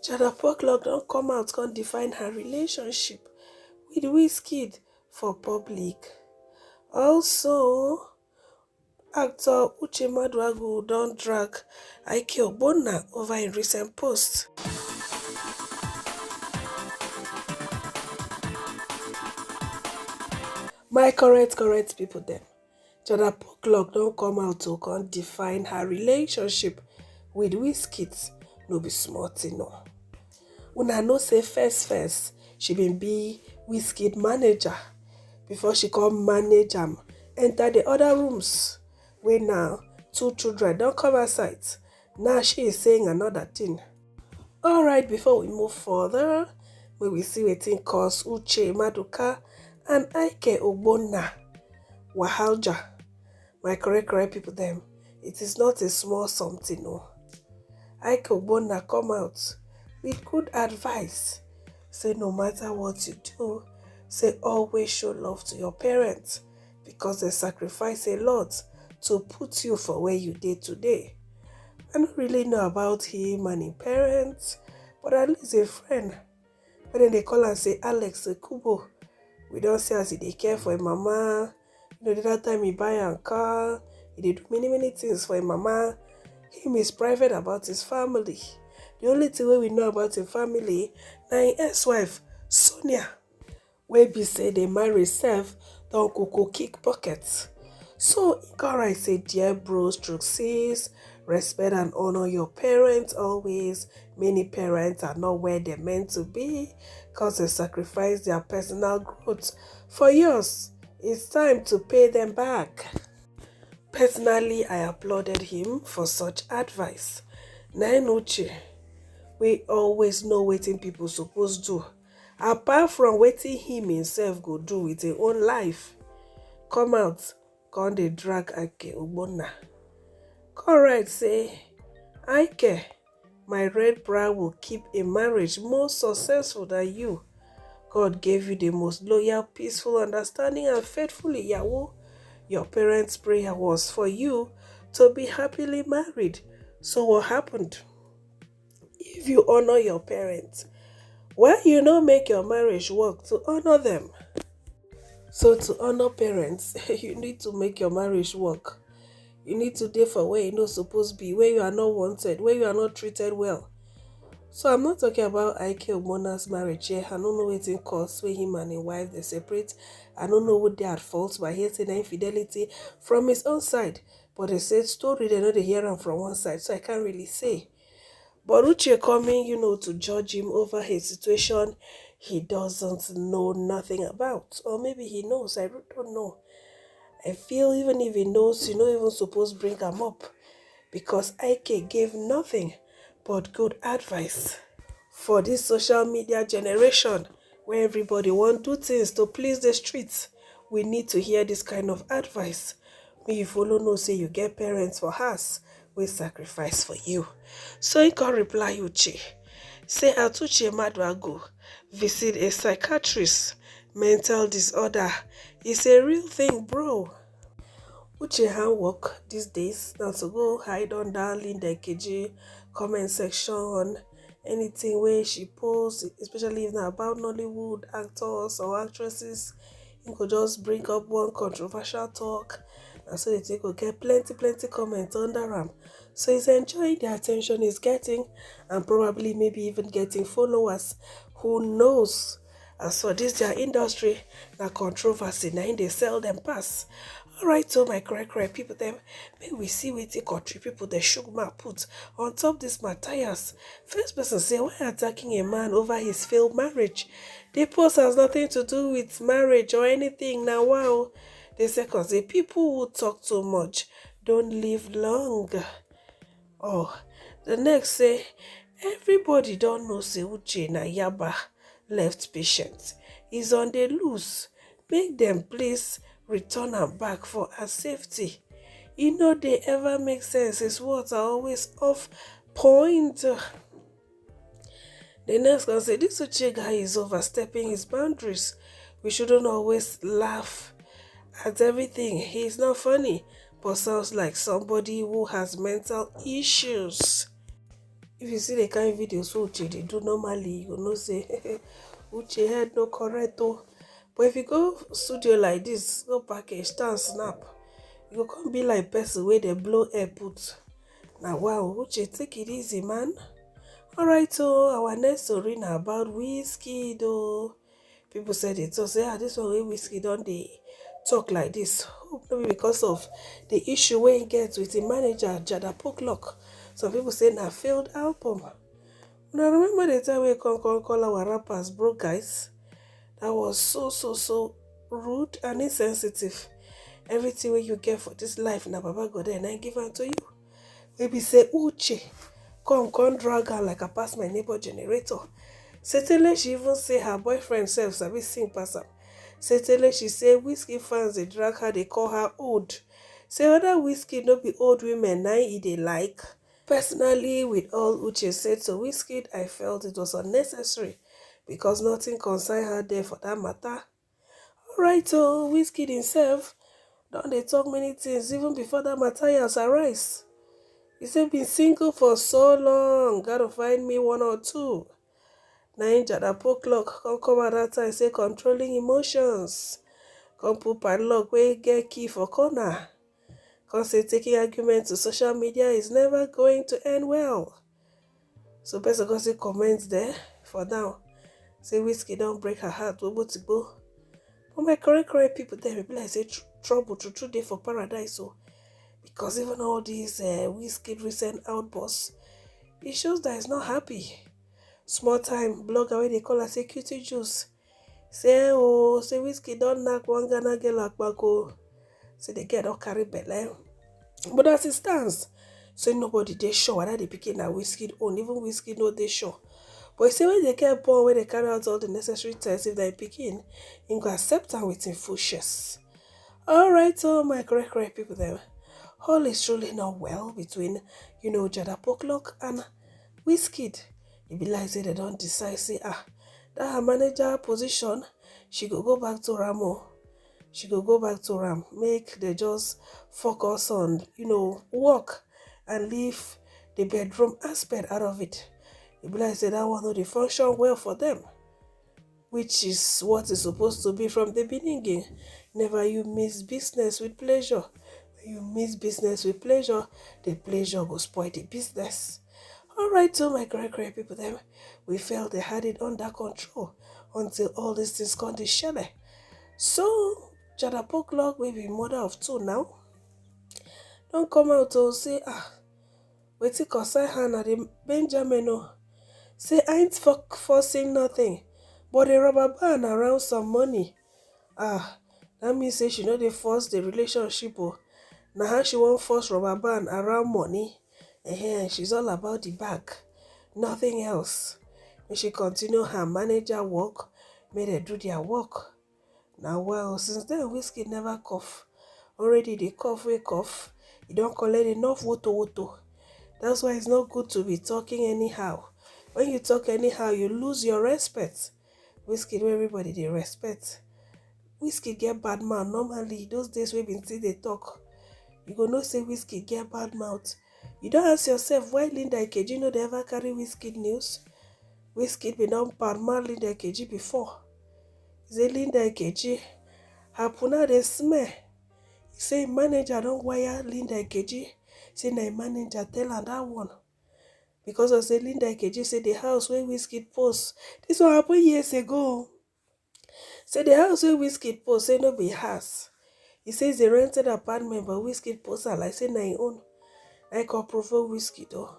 Jada Pollock don't come out can't define her relationship with Wizkid for public. Also, actor Uche don't drag Ike over in recent post. My correct people dem. Jada Pollock don't come out to can't define her relationship with Wizkid. No be small thing no. Una know say first she been be Wizkid manager before she come manage enter the other rooms wey now two children don't cover sight. Now she is saying another thing. Alright, before we move further, may we see wetin cause Uche Maduka and Ike Ogbonna wahalja. My correct people them. It is not a small something no. Ike Ogbonna come out with good advice. Say no matter what you do, say always show love to your parents because they sacrifice a lot to put you for where you did today. I don't really know about him and his parents, but at least a friend. But then they call and say Alex Kubo. We don't see as he dey care for his mama. You know, that time he buy a car, he did do many things for his mama. Him is private about his family. The only thing we know about his family na his ex-wife, Sonia, wey be say they marry self, don koko kick pockets. So, Ikara say, dear bros, stroke sis, respect and honor your parents always. Many parents are not where they're meant to be because they sacrifice their personal growth for yours. It's time to pay them back. Personally, I applauded him for such advice. Nine Uche, we always know wetin people suppose do. Apart from wetin him himself go do with his own life. Come out, come dey drag Ike Ogbonna. Correct say, Ike, my red bra will keep a marriage more successful than you. God gave you the most loyal, peaceful, understanding, and faithful Iyawo. Your parents' prayer was for you to be happily married. So what happened? If you honor your parents, why you not make your marriage work to honor them? So to honor parents, you need to make your marriage work. You need to dey for where you not supposed to be, where you are not wanted, where you are not treated well. So I'm not talking about Ike Ogbonna's marriage here. I don't know wetin cause where him and his wife they separate. I don't know what they are at fault by hearing infidelity from his own side. But they said story, they know they hear him from one side, so I can't really say. But Uche coming, to judge him over his situation he doesn't know nothing about. Or maybe he knows, I don't know. I feel even if he knows, you're not even supposed to bring him up. Because Ike gave nothing but good advice. For this social media generation, where everybody want to do things to please the streets, we need to hear this kind of advice. May you follow no say you get parents for us, we sacrifice for you. So he can reply Uche. Say Atuche Maduago visit a psychiatrist. Mental disorder is a real thing, bro. Uche hand work these days now to go hide under Linda KG comment section, anything where she posts, especially if not about Nollywood actors or actresses, you could just bring up one controversial talk, and so they go get plenty comments under them. So he's enjoying the attention he's getting, and probably maybe even getting followers. Who knows? As for this their industry, na controversy, na they sell them pass. Alright, so my correct people them, may we see wetin country people the sugar put on top this Matthias. First person say, why attacking a man over his failed marriage? The post has nothing to do with marriage or anything. Now wow. The second say, people who talk too much don't live long. Oh, the next say, everybody don't know say Uche na Yaba left patient. He's on the loose. Make them please return am back for her safety. They ever make sense. His words are always off point. The next can say, this Uche guy is overstepping his boundaries. We shouldn't always laugh at everything. He's not funny, but sounds like somebody who has mental issues. if you see the kind of videos Uche they do normally, you know say Uche head no correct though. But if you go studio like this, go package, stand snap, you go come be like person where they blow air put. Now wow, Uche take it easy, man. Alright, so our next story now about Wizkid though. People said it, so say this one wey Wizkid don dey talk like this. Hope no be because of the issue wey he get with the manager Jada Pollock. Some people say na failed album. Now remember the time we call our rappers broke guys? That was so rude and insensitive. Everything wey you get for this life na Baba God and I give am to you. Maybe say Uche come drag her like I pass my neighbor generator. Certainly she even say her boyfriend self sabi sing pass am. Certainly she say Wizkid fans dey drag her, they call her old. Say other Wizkid no be old women na e dey like. Personally, with all Uche said to Wizkid, I felt it was unnecessary because nothing concerned her there for that matter. Alright, so Wizkid himself don dey talk many things even before that Matthias arise. He said been single for so long, gotta find me one or two. Na him Jada Pollock come at that time say controlling emotions. Come put padlock wey get key for corner. Come say taking argument to social media is never going to end well. So person come say comments there for now. Say Wizkid don't break her heart, wobo to go. But my correct people there be like say trouble true day for paradise. So because even all these Wizkid recent outbursts, it shows that he's not happy. Small time blogger wey they call her say cutie juice. Say Wizkid don't knock one Ghana girl like Bako. Say the girl don't carry belle. But as it stands, so nobody they sure whether they picking a Wizkid own. Even Wizkid no they sure. But say when they get born, when they carry out all the necessary tests, if they picking, you can accept them with full chest. Alright, so my correct people there. All is truly not well between, Jada Pollock and Wizkid. It be like say they don't decide, say, that her manager position, she go back to Ramo. She go back to Ram. Make they just focus on, work and leave the bedroom aspect out of it. It be like say that one of the function well for them, which is what is supposed to be from the beginning. Never you miss business with pleasure. When you miss business with pleasure, the pleasure will spoil the business. Alright, so my correct people then, we felt they had it under control until all these things come to shele. So Jada Pollock will be mother of two now. Don't come out to say, wetin concern her na the Benjamin. Say I ain't forcing nothing, but the rubber band around some money. That means say she know they force the relationship. Now how she won't force rubber band around money. She's all about the bag, nothing else. When she continue her manager work, may they do their work. Now well, since then Wizkid never cough. Already the cough wake cough. You don't collect enough woto. That's why it's not good to be talking anyhow. When you talk anyhow, you lose your respect. Wizkid, everybody they respect. Wizkid get bad mouth. Normally, those days we been see they talk. You go know say Wizkid get bad mouth. You don't ask yourself why Linda Ikeji no they ever carry Wizkid news. Wizkid been on bad mouth Linda Ikeji before. Say Linda Ikeji, her puna they smell. Say manager don't wire Linda Ikeji. Say na manager tell her that one. Because of say Linda Ikeji say the house where Wizkid post. This one happened years ago. Say the house where Wizkid post say no be house. He says they rented apartment but Wizkid post her like say na him own. I can provoke Wizkid though.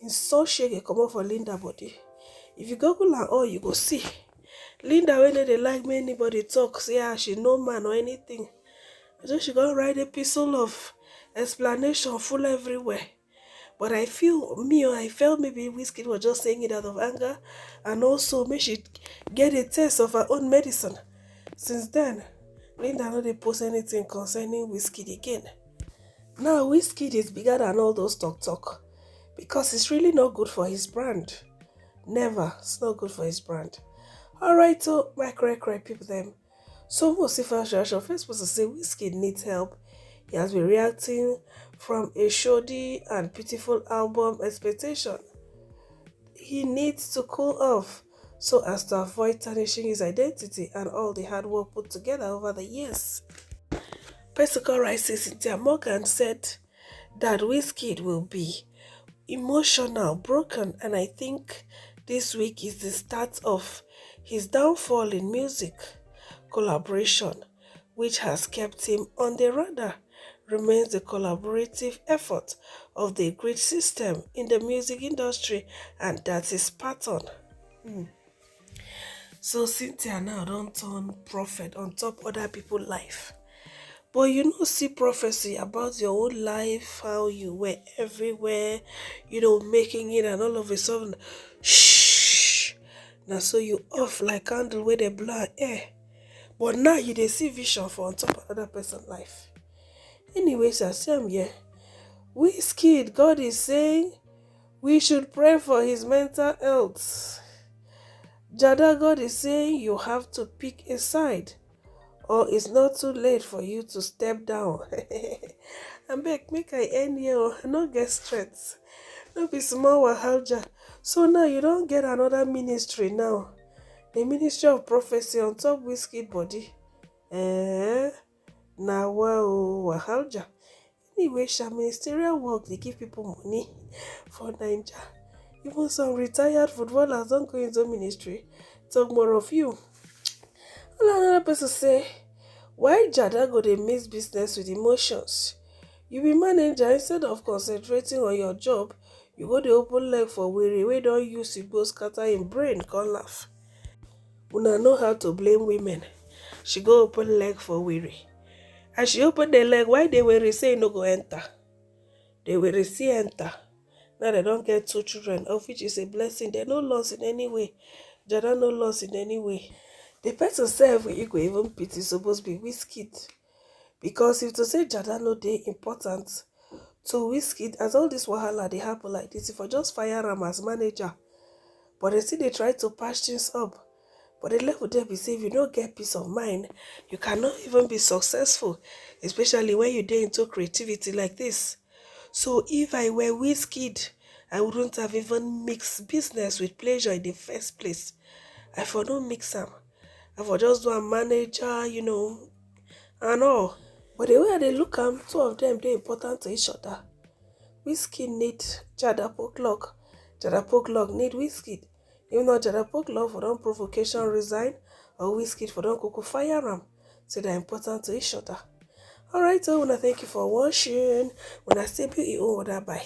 In so shake come up for Linda body. If you Google her all you go see. Linda when they like me anybody talk, say she no man or anything. So she gonna write a epistle of explanation full everywhere. But I felt maybe Wizkid was just saying it out of anger and also maybe she get a taste of her own medicine. Since then, Linda no dey post anything concerning Wizkid again. Now Wizkid is bigger than all those talk because it's really not good for his brand. Never. It's not good for his brand. Alright, so my correct people then. So we'll see first reaction. First person say Wizkid needs help. He has been reacting from a shoddy and pitiful album expectation. he needs to cool off so as to avoid tarnishing his identity and all the hard work put together over the years. Pesico Rice's Cynthia Morgan said that Wizkid will be emotional, broken, and I think this week is the start of his downfall in music collaboration, which has kept him on the radar, remains the collaborative effort of the grid system in the music industry, and that is pattern. So Cynthia now don't turn prophet on top other people's life. But you know, see prophecy about your own life, how you were everywhere, making it, and all of a sudden, shh. Now so you off like candle with a blow air. But now you dey see vision for on top of another person's life. Anyways, I see him here. Wizkid, God is saying we should pray for his mental health. Jada, God is saying you have to pick a side, or it's not too late for you to step down. And make I end here. I no get strength. No be small wahalja. So now you don't get another ministry now. The ministry of prophecy on top Wizkid body. Now wow wahalja. Anyway, ministerial work they give people money for Nigeria. Even some retired footballers don't go into ministry. Talk more of you. Another person say, why Jada go dey mix business with emotions? You be manager, instead of concentrating on your job, you go dey open leg for were wey don use igbo scatter im brain come laugh. Una know how to blame women. She go open leg for were. As she open the leg, why they were say no go enter? They were see enter. Now they don't get 2 children, of which is a blessing. They no loss in any way. Jada no loss in any way. The person self you go even pity supposed to be Wizkid. Because if to say Jada no dey important to Wizkid, as all this wahala they happen like this, if I just fire him as manager, but they still they try to patch things up. But the level there be say if you don't get peace of mind, you cannot even be successful, especially when you dey into creativity like this. So if I were Wizkid, I wouldn't have even mixed business with pleasure in the first place. I for don't mix them. I for just do a manager, and all. But the way they look at 2 of them, they're important to each other. Wizkid need Jada Pollock. Jada Pollock need Wizkid. Even though Jada Pollock for don't provocation resign, or Wizkid for don't go fire them. So they're important to each other. Alright, so I want to thank you for watching. When I say you, bye.